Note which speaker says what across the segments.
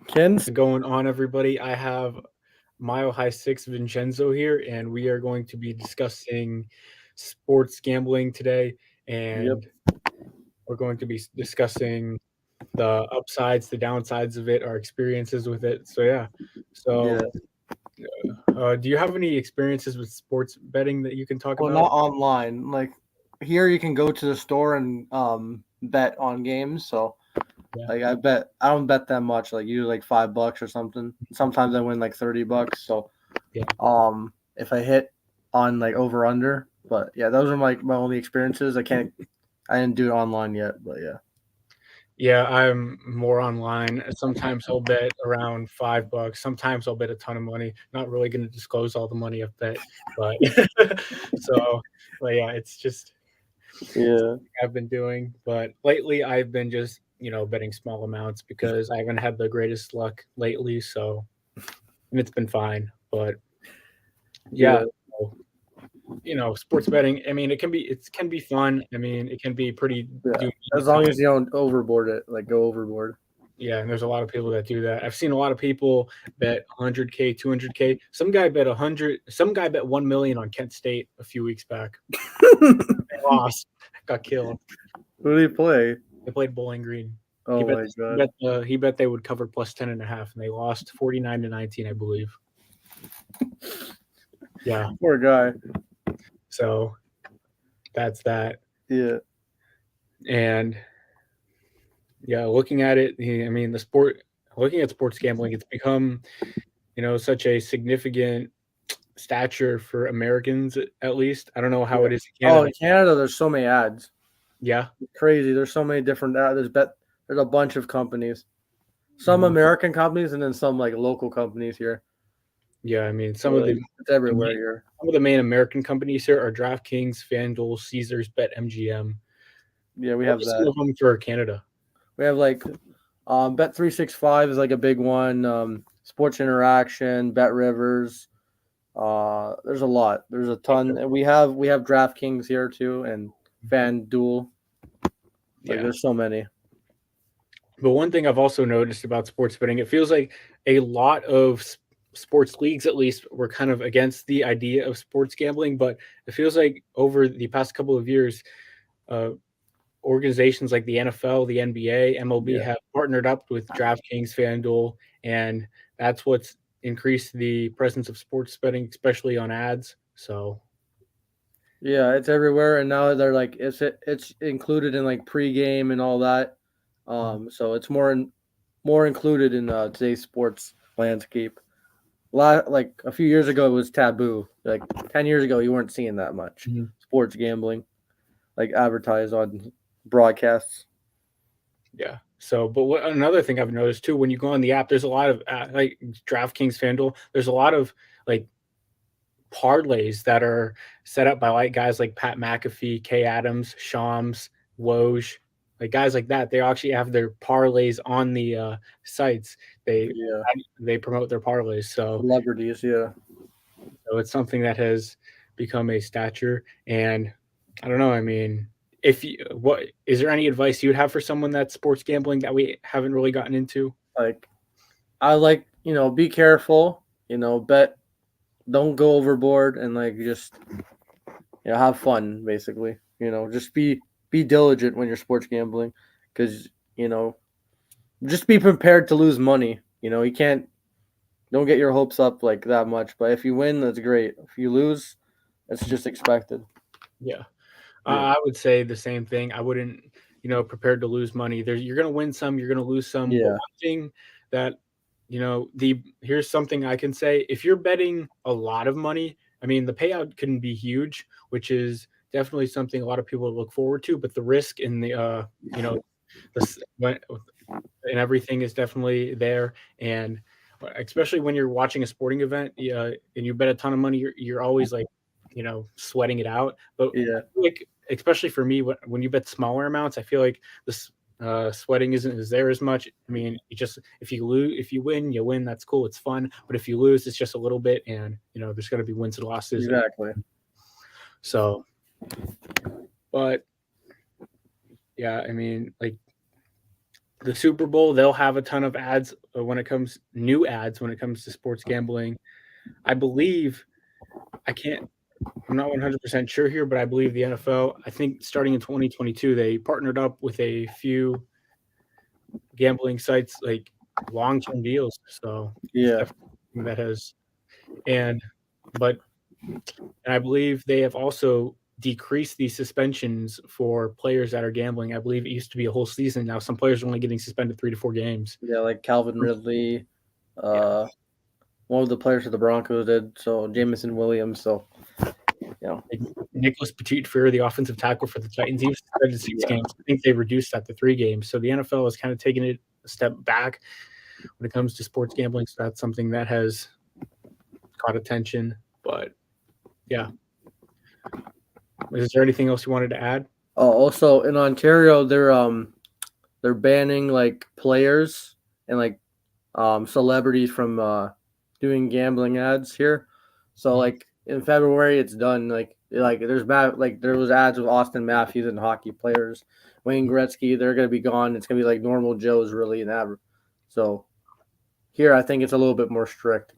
Speaker 1: Ken's
Speaker 2: Going on, everybody? I have Mile High Six Vincenzo here, and we are going to be discussing sports gambling today.
Speaker 1: Yep.
Speaker 2: And we're going to be discussing the upsides, the downsides of it, our experiences with it. So, yeah.
Speaker 1: Yeah.
Speaker 2: So, do you have any experiences with sports betting that you can talk
Speaker 1: Well,
Speaker 2: about?
Speaker 1: not online. Like here, you can go to the store and bet on games. So
Speaker 2: Yeah.
Speaker 1: like I don't bet that much. Like usually like $5 or something. Sometimes I win like $30. So
Speaker 2: Yeah.
Speaker 1: if I hit on like over under, but yeah, those are my only experiences. I didn't do it online yet, but yeah.
Speaker 2: Yeah, I'm more online. Sometimes I'll bet around $5. Sometimes I'll bet a ton of money. Not really going to disclose all the money I've bet, but so, but yeah, it's just
Speaker 1: Yeah.
Speaker 2: something I've been doing. But lately, I've been just betting small amounts because I haven't had the greatest luck lately. So, and it's been fine. But yeah,
Speaker 1: Yeah.
Speaker 2: so, sports betting. I mean, it can be fun. I mean, it can be pretty
Speaker 1: Yeah.
Speaker 2: doomy
Speaker 1: As
Speaker 2: at
Speaker 1: long
Speaker 2: times.
Speaker 1: as you don't overboard it, like go overboard.
Speaker 2: Yeah, and there's a lot of people that do that. I've seen a lot of people bet 100K, 200K. Some guy bet 100. Some guy bet 1 million on Kent State a few weeks back. They lost, got killed.
Speaker 1: Who do you play?
Speaker 2: They played Bowling Green. He
Speaker 1: Oh
Speaker 2: bet
Speaker 1: my
Speaker 2: he
Speaker 1: god.
Speaker 2: bet he bet they would cover plus 10.5, and they lost 49-19, I believe. Yeah,
Speaker 1: Poor guy.
Speaker 2: so that's that.
Speaker 1: Yeah.
Speaker 2: And yeah, looking at it, I mean, looking at sports gambling, it's become such a significant stature for Americans, at least. I don't know how
Speaker 1: Yeah.
Speaker 2: it is in
Speaker 1: Oh,
Speaker 2: Canada.
Speaker 1: in Canada, there's so many ads.
Speaker 2: Yeah,
Speaker 1: Crazy. There's so many different ads. There's a bunch of companies. Some
Speaker 2: mhm.
Speaker 1: American companies and then some like local companies here.
Speaker 2: Yeah, I mean,
Speaker 1: So like it's everywhere here.
Speaker 2: some of the main American companies here are DraftKings, FanDuel, Caesars, BetMGM.
Speaker 1: Yeah, we
Speaker 2: What
Speaker 1: have
Speaker 2: are some
Speaker 1: that.
Speaker 2: of them for Canada?
Speaker 1: We have like Bet365 is like a big one. Sports Interaction, Bet Rivers. There's a lot. There's a ton. And we have DraftKings here too and FanDuel. Like
Speaker 2: Yeah.
Speaker 1: there's so many.
Speaker 2: But one thing I've also noticed about sports betting, it feels like a lot of sports leagues, at least, were kind of against the idea of sports gambling. But it feels like over the past couple of years, uh, organizations like the NFL, the NBA, MLB
Speaker 1: Yeah.
Speaker 2: have partnered up with DraftKings, FanDuel, and that's what's increased the presence of sports betting, especially on ads. So,
Speaker 1: Yeah, it's everywhere, and now they're like it's included in like pregame and all that. So it's more included in today's sports landscape. Like a few years ago, it was taboo. Like 10 years ago, you weren't seeing that much
Speaker 2: mhm,
Speaker 1: sports gambling, like advertised on broadcasts.
Speaker 2: yeah. So, but another thing I've noticed too, when you go on the app, there's a lot of like DraftKings, FanDuel. There's a lot of like parlays that are set up by like guys like Pat McAfee, Kay Adams, Shams, Woj, like guys like that. They actually have their parlays on the sites. They
Speaker 1: Yeah,
Speaker 2: they promote their parlays,
Speaker 1: celebrities. Yeah,
Speaker 2: so it's something that has become a stature. And I don't know. I mean, if you, what is there any advice you'd have for someone that's sports gambling that we haven't really gotten into?
Speaker 1: like I like be careful. Bet don't go overboard and like just have fun basically. Just be diligent when you're sports gambling because you know just be prepared to lose money. You can't don't get your hopes up like that much. But if you win, that's great. If you lose, it's just expected.
Speaker 2: Yeah.
Speaker 1: Yeah,
Speaker 2: I would say the same thing. I wouldn't, prepared to lose money. You're going to win some, you're going to lose some. But
Speaker 1: yeah,
Speaker 2: one thing that, here's something I can say: if you're betting a lot of money, I mean, the payout can be huge, which is definitely something a lot of people look forward to. But the risk in the, and everything is definitely there. And especially when you're watching a sporting event, and you bet a ton of money, you're always like, sweating it out. But I
Speaker 1: yeah,
Speaker 2: feel like, especially for me, when you bet smaller amounts, I feel like this sweating isn't as there as much. I mean, you just if you win, you win. That's cool. It's fun. But if you lose, it's just a little bit, and there's going to be wins and losses. And
Speaker 1: exactly.
Speaker 2: so, but yeah, I mean, like the Super Bowl, they'll have a ton of ads new ads when it comes to sports gambling. I believe I'm not 100% sure here, but I believe the NFL, I think starting in 2022, they partnered up with a few gambling sites, like long-term deals. So it's
Speaker 1: Yeah.
Speaker 2: definitely something that has, and but and I believe they have also decreased the suspensions for players that are gambling. I believe it used to be a whole season. Now some players are only getting suspended 3 to 4 games.
Speaker 1: Yeah, like Calvin Ridley,
Speaker 2: Yeah.
Speaker 1: one of the players for the Broncos did. So Jamison Williams. So
Speaker 2: Like Nicholas Petit-Frere, the offensive tackle for the Titans, he was suspended 6
Speaker 1: Yeah.
Speaker 2: games. I think they reduced that to 3 games. So the NFL has kind of taken it a step back when it comes to sports gambling. So that's something that has caught attention. But yeah. Is there anything else you wanted to add?
Speaker 1: Oh, also in Ontario, they're banning like players and like celebrities from doing gambling ads here. So like in February, it's done. Like there was ads with Austin Matthews and hockey players, Wayne Gretzky. They're gonna be gone. It's gonna be like normal Joes really and that. So here, I think it's a little bit more strict.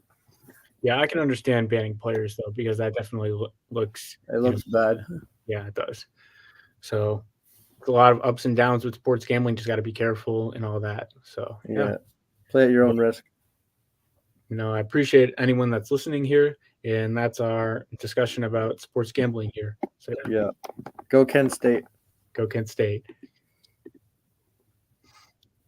Speaker 2: Yeah, I can understand banning players though, because that definitely looks.
Speaker 1: It looks bad.
Speaker 2: Yeah, it does. So it's a lot of ups and downs with sports gambling. Just got to be careful and all that. So
Speaker 1: Yeah, play at your own risk.
Speaker 2: I appreciate anyone that's listening here, and that's our discussion about sports gambling here. So
Speaker 1: Yeah, go Kent State.
Speaker 2: Go Kent State.